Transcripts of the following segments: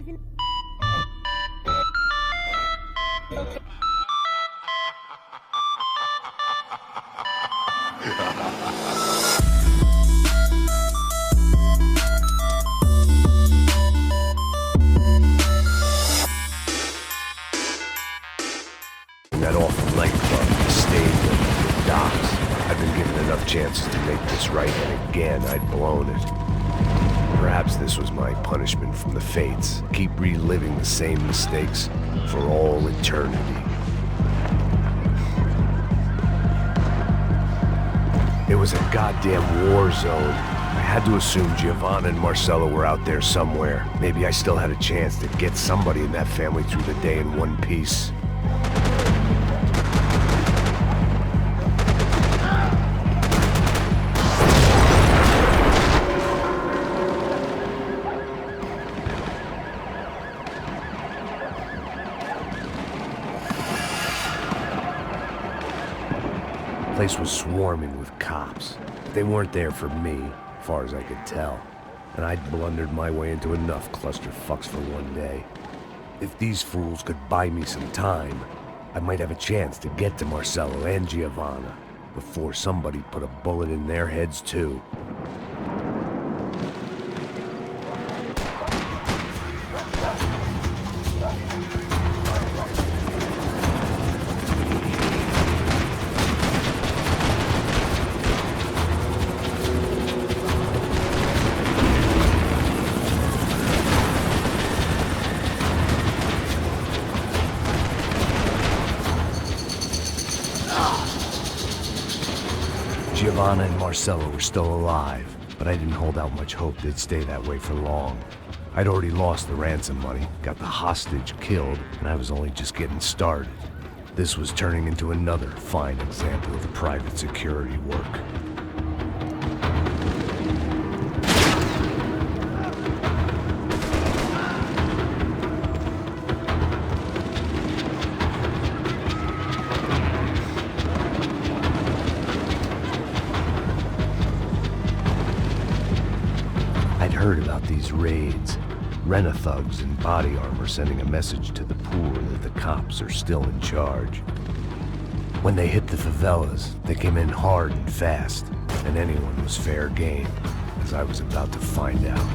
That awful nightclub, the stadium, the docks. I've been given enough chances to make this right, and again I'd blown it. Perhaps this was my punishment from the fates. Keep reliving the same mistakes for all eternity. It was a goddamn war zone. I had to assume Giovanna and Marcello were out there somewhere. Maybe I still had a chance to get somebody in that family through the day in one piece. The place was swarming with cops. They weren't there for me, as far as I could tell. And I'd blundered my way into enough clusterfucks for one day. If these fools could buy me some time, I might have a chance to get to Marcello and Giovanna before somebody put a bullet in their heads too. Giovanna and Marcello were still alive, but I didn't hold out much hope they'd stay that way for long. I'd already lost the ransom money, got the hostage killed, and I was only just getting started. This was turning into another fine example of private security work. Heard about these raids. Rent-a-thugs in body armor sending a message to the poor that the cops are still in charge. When they hit the favelas, they came in hard and fast, and anyone was fair game, as I was about to find out.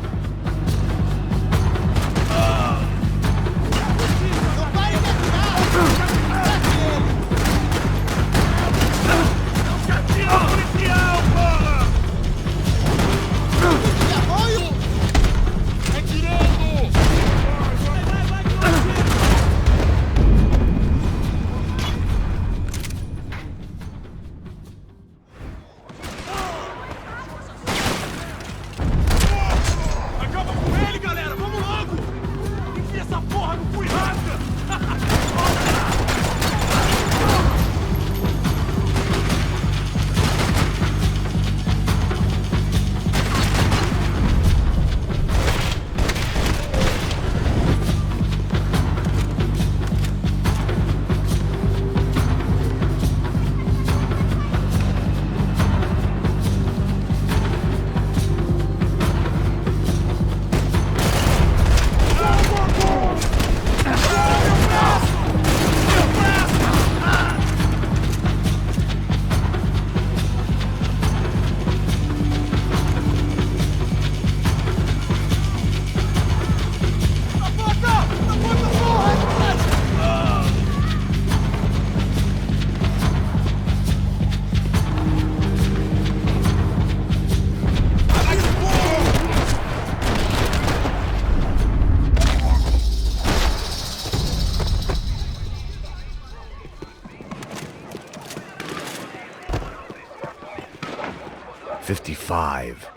"55.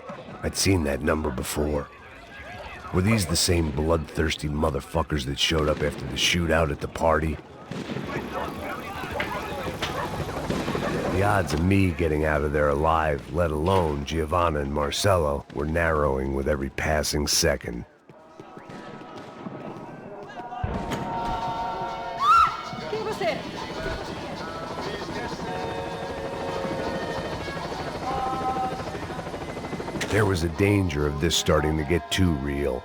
I'd seen that number before. Were these the same bloodthirsty motherfuckers that showed up after the shootout at the party? The odds of me getting out of there alive, let alone Giovanna and Marcello, were narrowing with every passing second. There was a danger of this starting to get too real.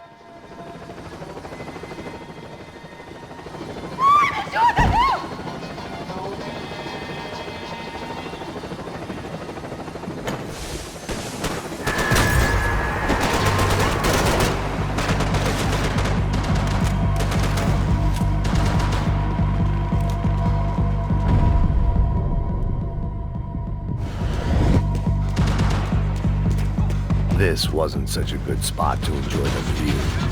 this wasn't such a good spot to enjoy the view.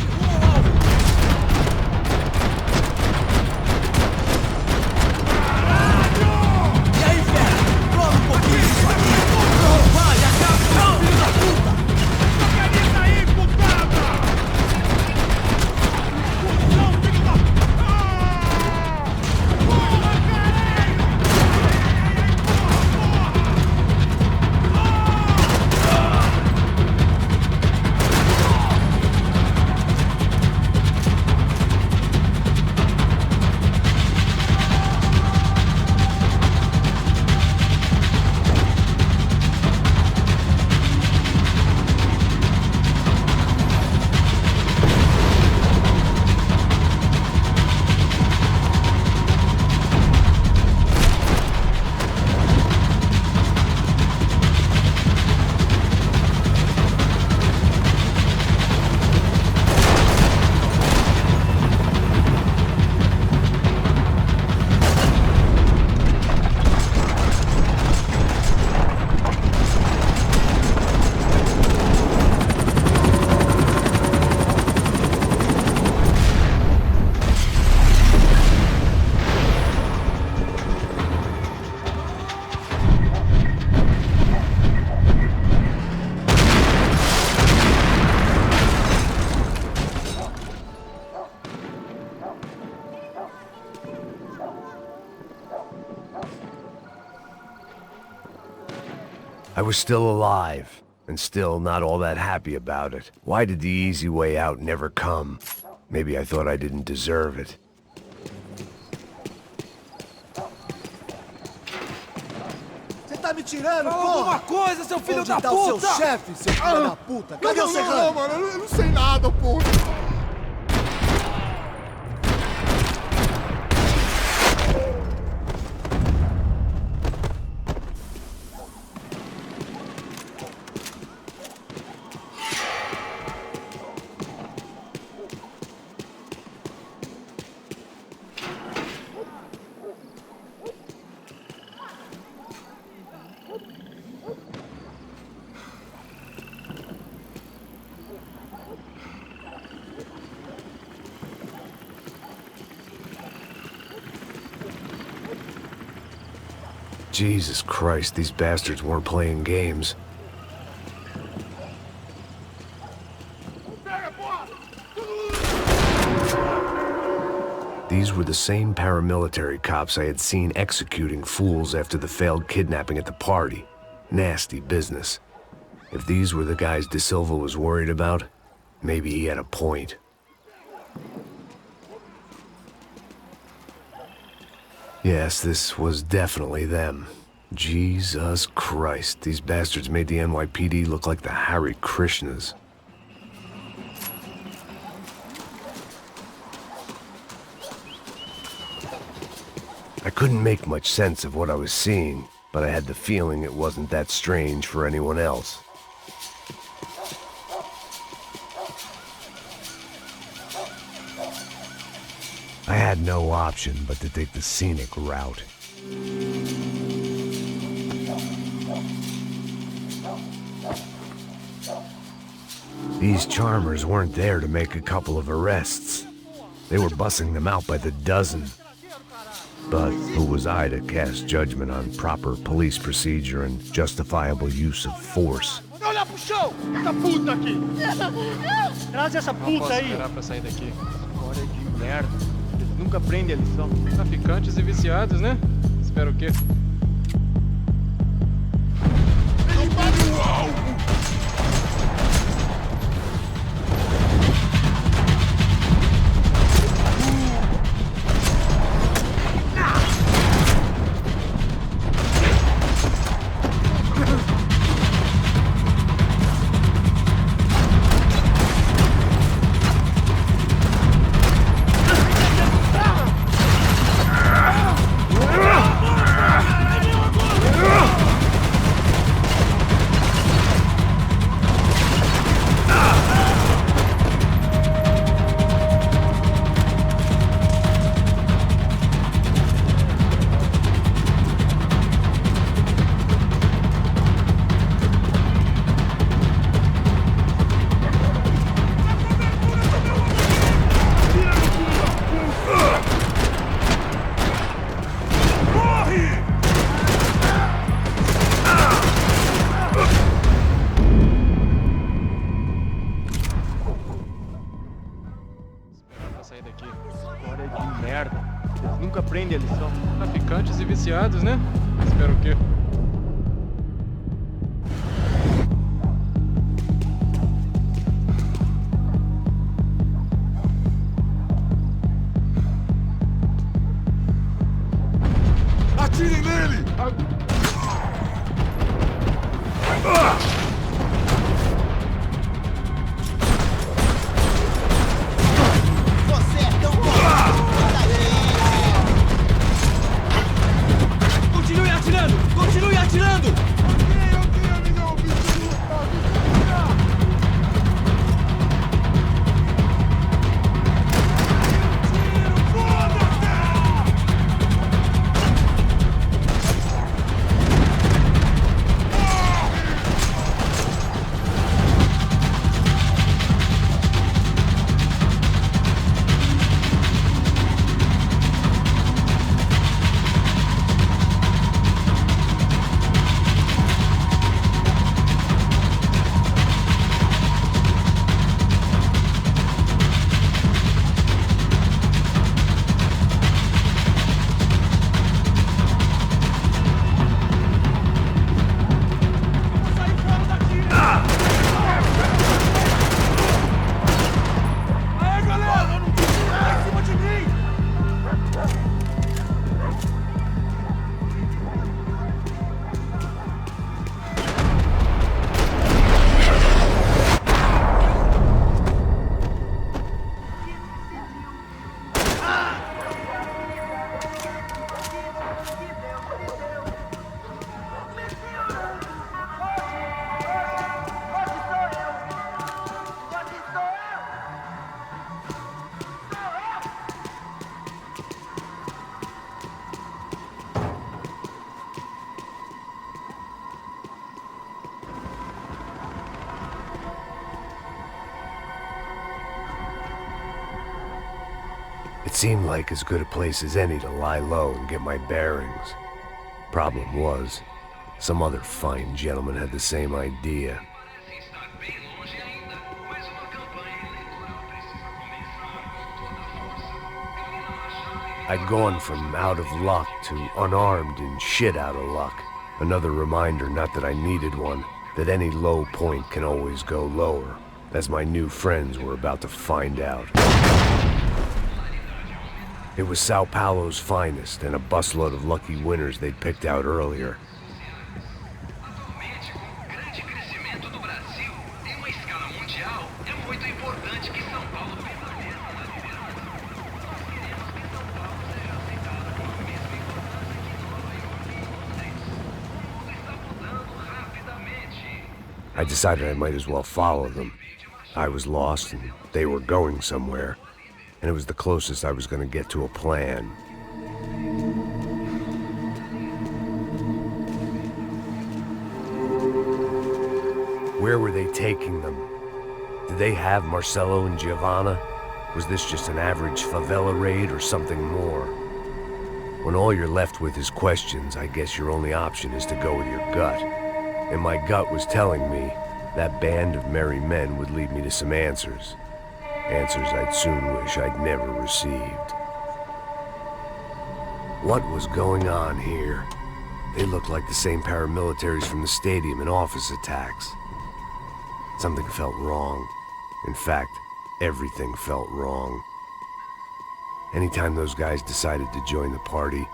I was still alive, and still not all that happy about it. Why did the easy way out never come? Maybe I thought I didn't deserve it. Você tá me tirando, Fala porra! alguma coisa, seu filho Onde da tá o seu puta! chefe, seu filho da puta? Cadê o Serrano? Não, mano, eu não sei nada, porra. Jesus Christ, these bastards weren't playing games. These were the same paramilitary cops I had seen executing fools after the failed kidnapping at the party. Nasty business. If these were the guys De Silva was worried about, maybe he had a point. Yes, this was definitely them. Jesus Christ, these bastards made the NYPD look like the Hare Krishnas. I couldn't make much sense of what I was seeing, but I had the feeling it wasn't that strange for anyone else. I had no option but to take the scenic route. These charmers weren't there to make a couple of arrests. They were bussing them out by the dozen. But who was I to cast judgment on proper police procedure and justifiable use of force? Olha pro chão! Essa puta aqui! Traz essa Não puta posso aí! esperar pra sair daqui. Olha de merda! Eles nunca aprendem a lição. Traficantes e viciados, né? Espera o quê? viciados, né? Espero que. Atirem nele! Você é tão bom! Continue atirando! Continue atirando! Ok, amigão! Vigilia! Tiro! Foda-se! Aí, galera! Não tá em cima de mim! It seemed like as good a place as any to lie low and get my bearings. Problem was, some other fine gentleman had the same idea. I'd gone from out of luck to unarmed and shit out of luck. Another reminder, not that I needed one, that any low point can always go lower, as my new friends were about to find out. It was Sao Paulo's finest and a busload of lucky winners they'd picked out earlier. Atualmente, com o grande crescimento do Brasil em uma escala mundial, é muito importante que São Paulo permaneça na liderança. Nós queremos que São Paulo seja aceitada com a mesma importância que Nova York e Londres. O mundo está mudando rapidamente. I decided I might as well follow them. I was lost and they were going somewhere, and it was the closest I was going to get to a plan. Where were they taking them? Did they have Marcelo and Giovanna? Was this just an average favela raid or something more? When all you're left with is questions, I guess your only option is to go with your gut. And my gut was telling me that band of merry men would lead me to some answers. Answers I'd soon wish I'd never received. What was going on here? They looked like the same paramilitaries from the stadium in office attacks. Something felt wrong. In fact, everything felt wrong. Anytime those guys decided to join the party,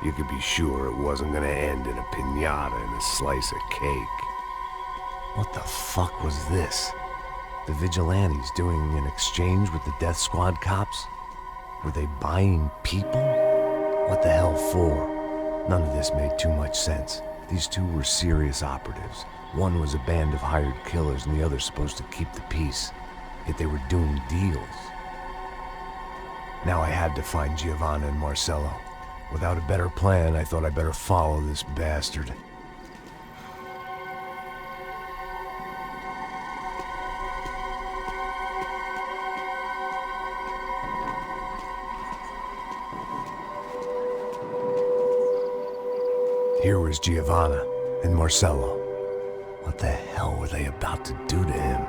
you could be sure it wasn't gonna end in a piñata and a slice of cake. What the fuck was this? The vigilantes doing an exchange with the death squad cops? Were they buying people? What the hell for? None of this made too much sense. These two were serious operatives. One was a band of hired killers and the other supposed to keep the peace. Yet they were doing deals. Now I had to find Giovanna and Marcelo. Without a better plan, I thought I'd better follow this bastard. Here was Giovanna and Marcelo. What the hell were they about to do to him?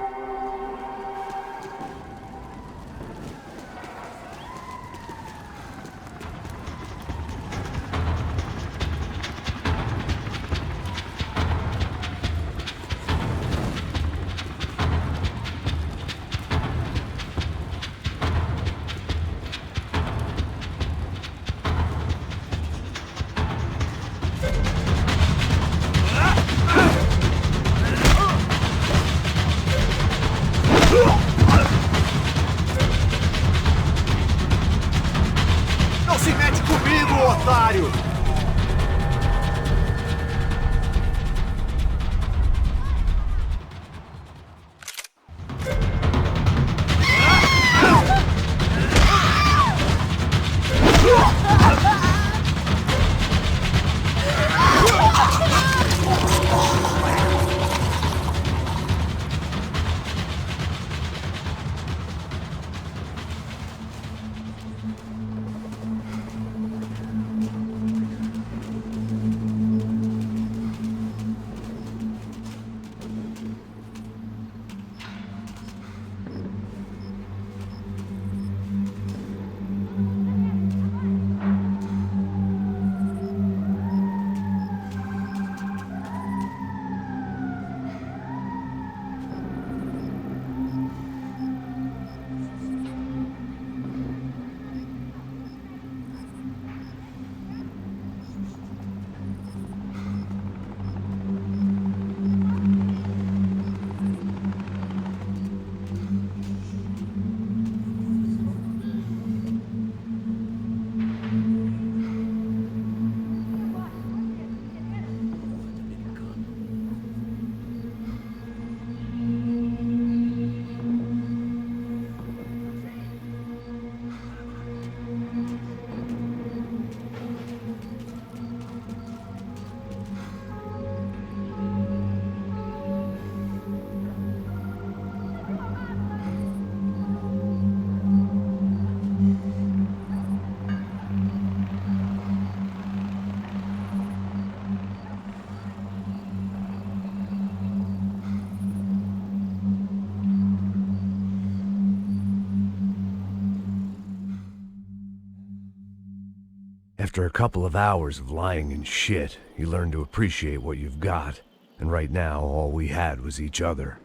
After a couple of hours of lying in shit, you learn to appreciate what you've got. And right now, all we had was each other.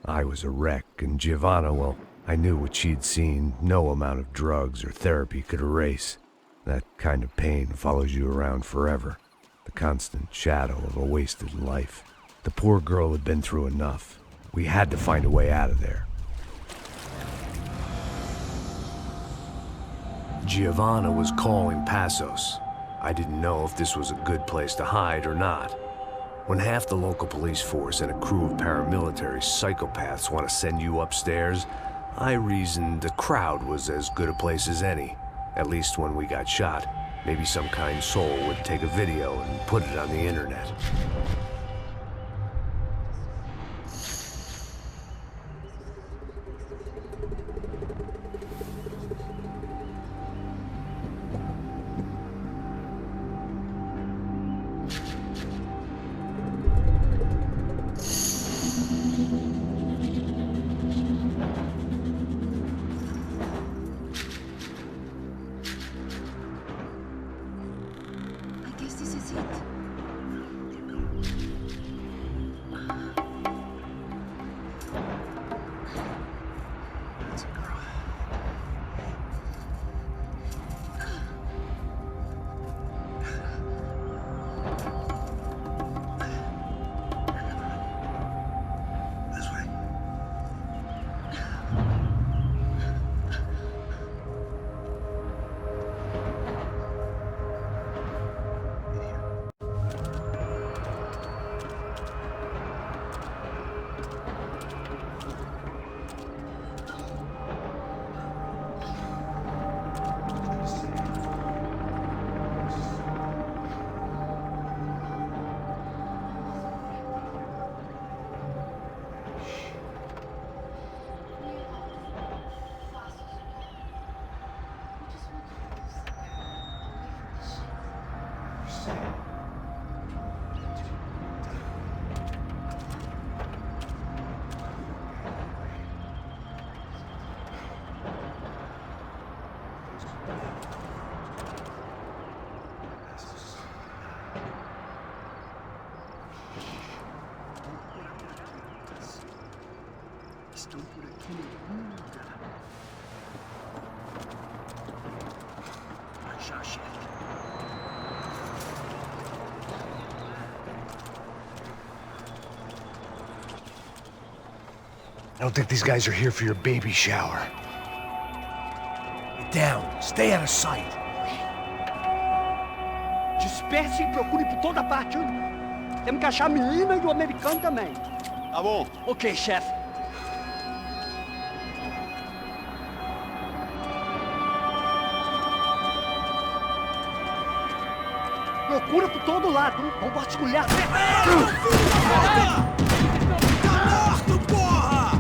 I was a wreck, and Giovanna, well, I knew what she'd seen no amount of drugs or therapy could erase. That kind of pain follows you around forever. The constant shadow of a wasted life. The poor girl had been through enough. We had to find a way out of there. Giovanna was calling Passos. I didn't know if this was a good place to hide or not. When half the local police force and a crew of paramilitary psychopaths want to send you upstairs, I reasoned the crowd was as good a place as any. At least when we got shot, maybe some kind soul would take a video and put it on the internet. I guess this is it. It's a girl. This way. Estão por aqui em algum lugar. Vai já, chefe. I don't think these guys are here for your baby shower. Get down. Stay out of sight. Disperse e procure por toda parte. Temos que achar a menina e o americano também. Tá bom. Ok, chefe. Procura por todo lado. Vamos vasculhar. Tá morto, porra!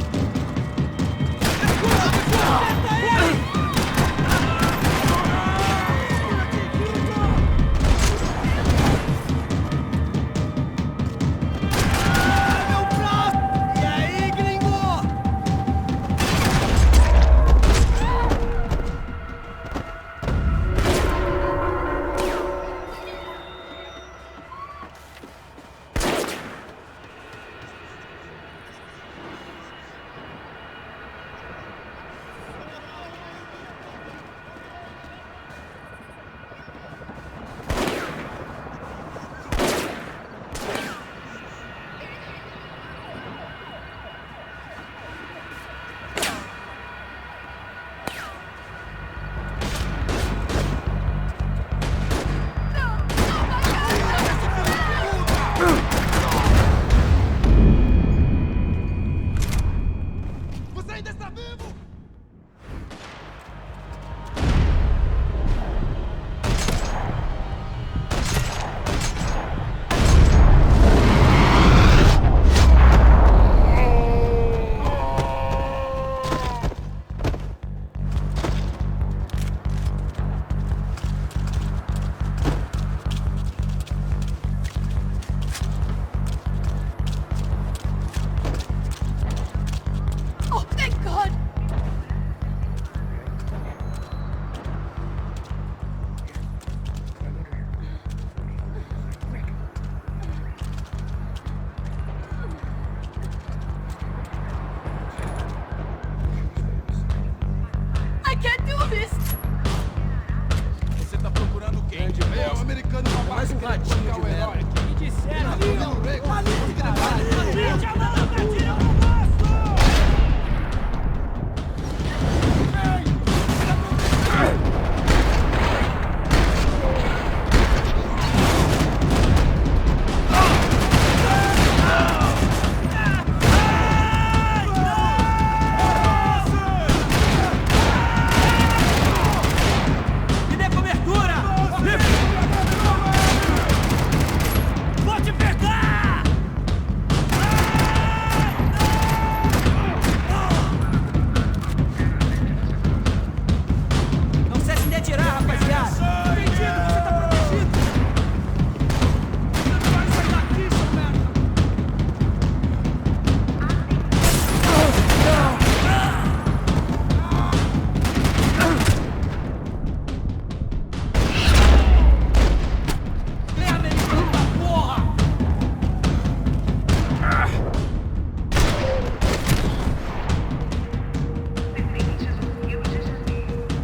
Meu braço! E aí, gringo? Patinho de merda. Me disseram.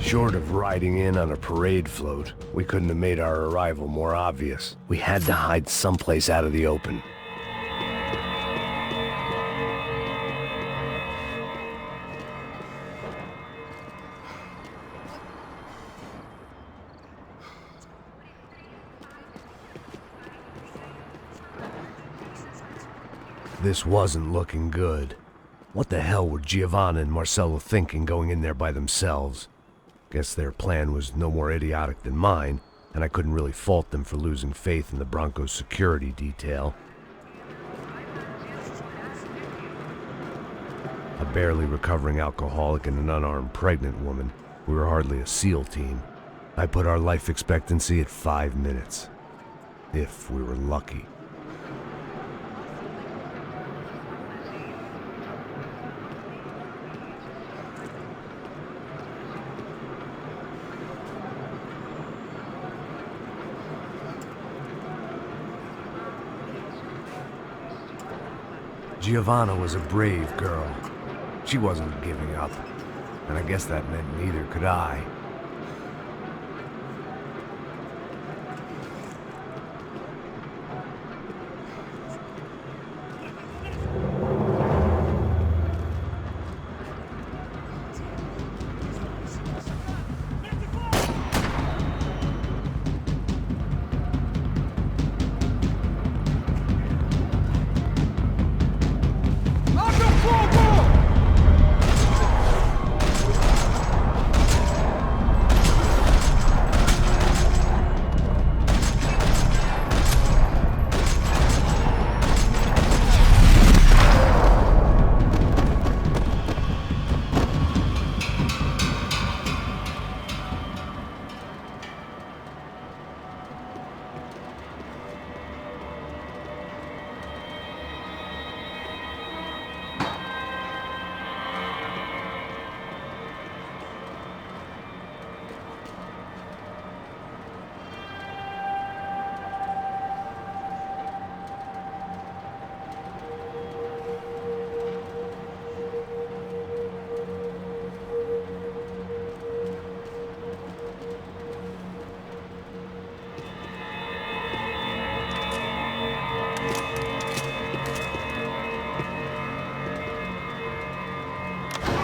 Short of riding in on a parade float, we couldn't have made our arrival more obvious. We had to hide someplace out of the open. This wasn't looking good. What the hell were Giovanna and Marcello thinking going in there by themselves? Guess their plan was no more idiotic than mine, and I couldn't really fault them for losing faith in the Broncos' security detail. A barely recovering alcoholic and an unarmed pregnant woman, we were hardly a SEAL team. I put our life expectancy at 5 minutes. If we were lucky. Giovanna was a brave girl. She wasn't giving up, and I guess that meant neither could I.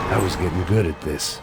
I was getting good at this.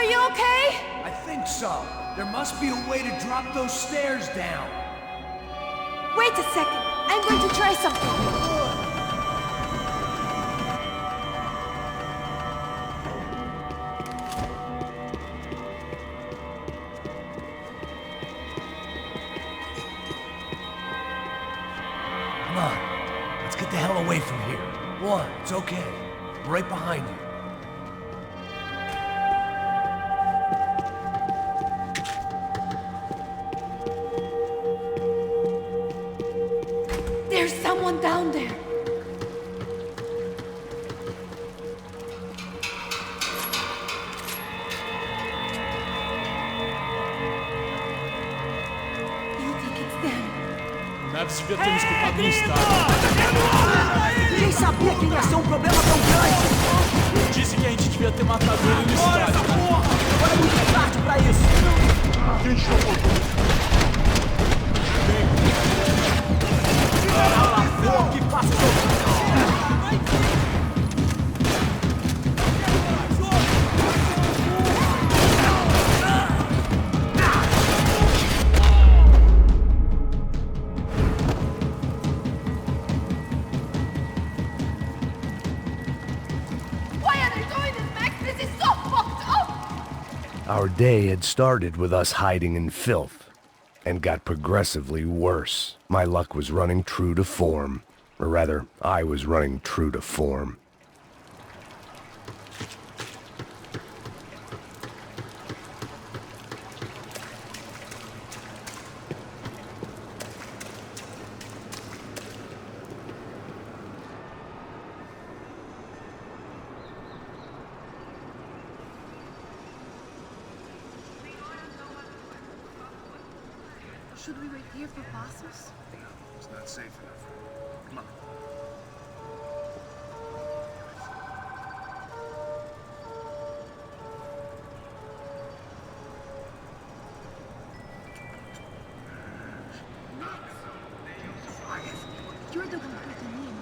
Are you okay? I think so. There must be a way to drop those stairs down. Wait a second. I'm going to try something. Come on. Let's get the hell away from here. One, it's okay. I'm right behind you. There's someone down there. You think it's them? Neves devia ter me escutado no estádio. Quem sabia que ia ser um problema tão grande? Disse que a gente devia ter matado ele no estádio. Agora é muito tarde pra isso. Quem chamou? Cala a boca e passa o jogo. Why are they doing this, Max? This is so fucked up! Our day had started with us hiding in filth, and got progressively worse. My luck was running true to form. Or rather, I was running true to form. Should we wait here for passos? It's not safe enough. Come on. You're the one breaking in.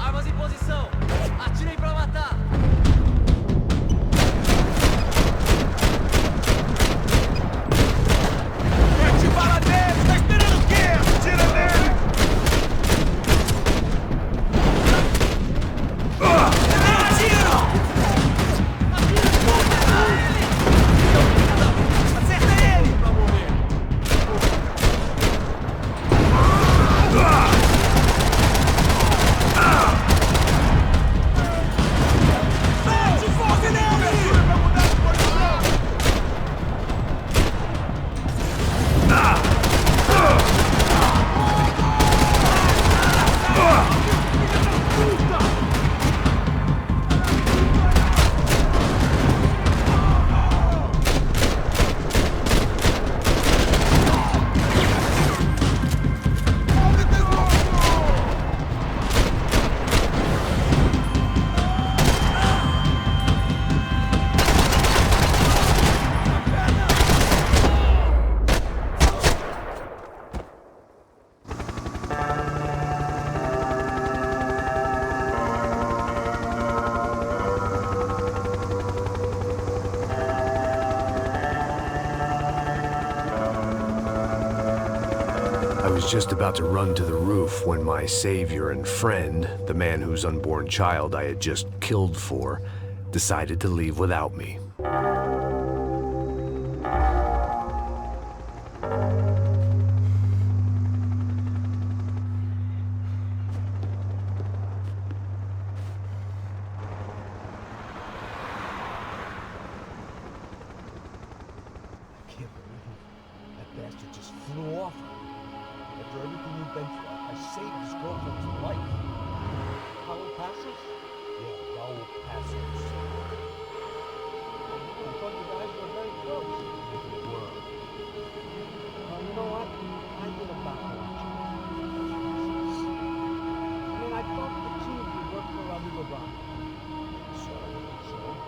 Armas em posição! Atirem pra matar! Mete bala nele! Tá esperando o quê? Tira nele! Acerta ele! Pra morrer. Mete fogo nele! Pra mudar de posição! I was just about to run to the roof when my savior and friend, the man whose unborn child I had just killed for, decided to leave without me. I can't believe that bastard just flew off. After everything we've been through, I saved his girlfriend's life. Raul Passos? Yeah, Raul Passos. I thought you guys were very close. We were. Well, you know what? I did a background check. I mean, I thought the two of you worked for Rodrigo Brown. So?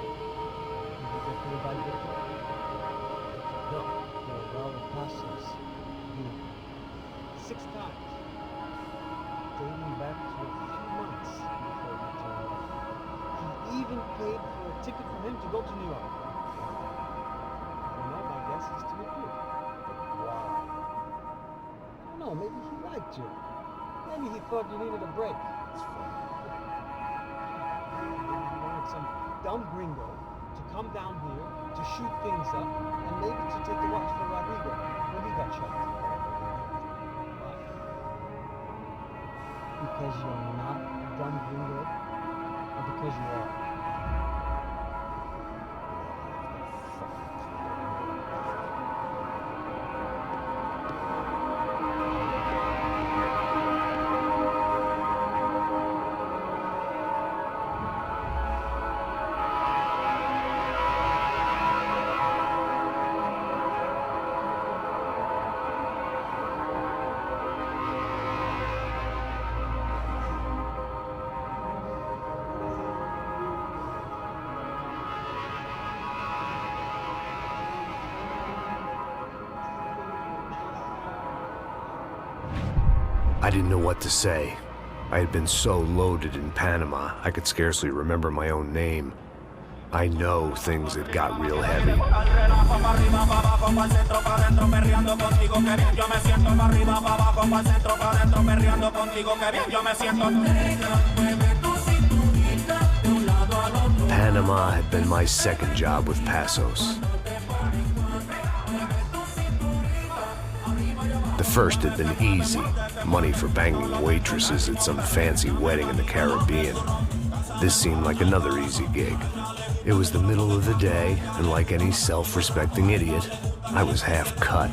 Did you get paid by Victor? No. No, Raul Passos. You. 6 times. Dating back to a few months before he turned off. He even paid for a ticket for him to go to New York. I don't know, my guess is to meet you. Why? I don't know, maybe he liked you. Maybe he thought you needed a break. It's funny. Maybe he wanted some dumb gringo to come down here to shoot things up and maybe to take the watch for Rodrigo when he got shot. Why? Because you're not a dumb gringo or because you are? I didn't know what to say. I had been so loaded in Panama, I could scarcely remember my own name. I know things had got real heavy. Panama had been my second job with Passos. The first had been easy, money for banging waitresses at some fancy wedding in the Caribbean. This seemed like another easy gig. It was the middle of the day, and like any self-respecting idiot, I was half cut.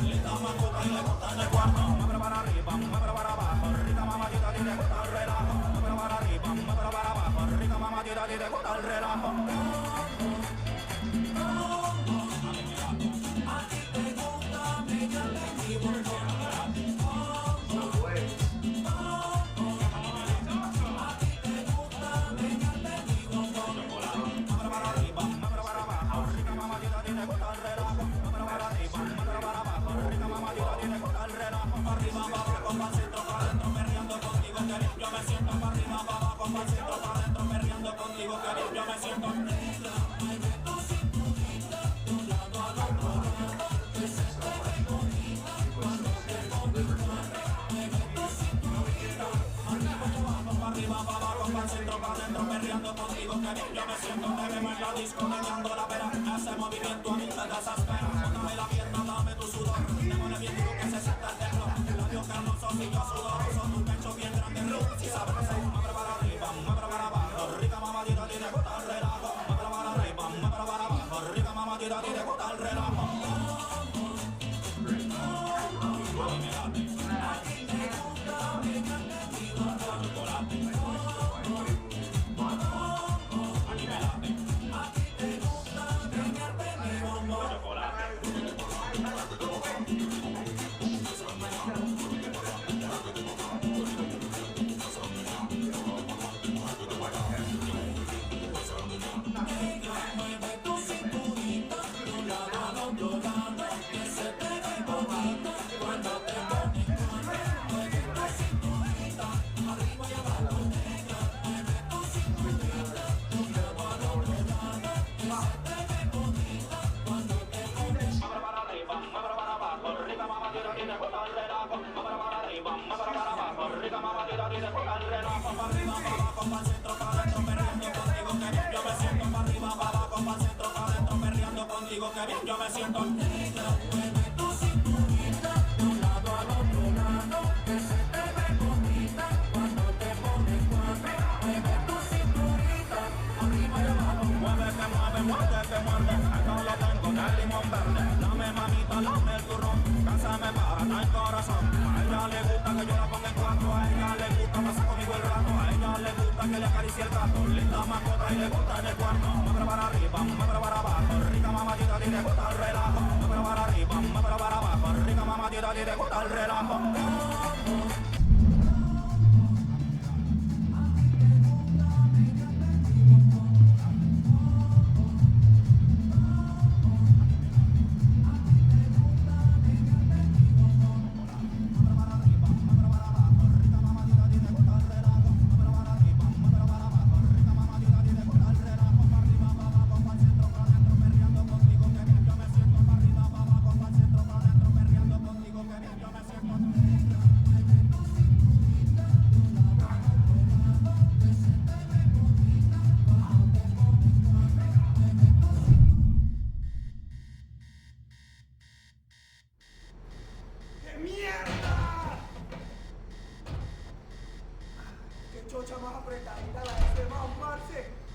Chocha más apretadita la F más, parce.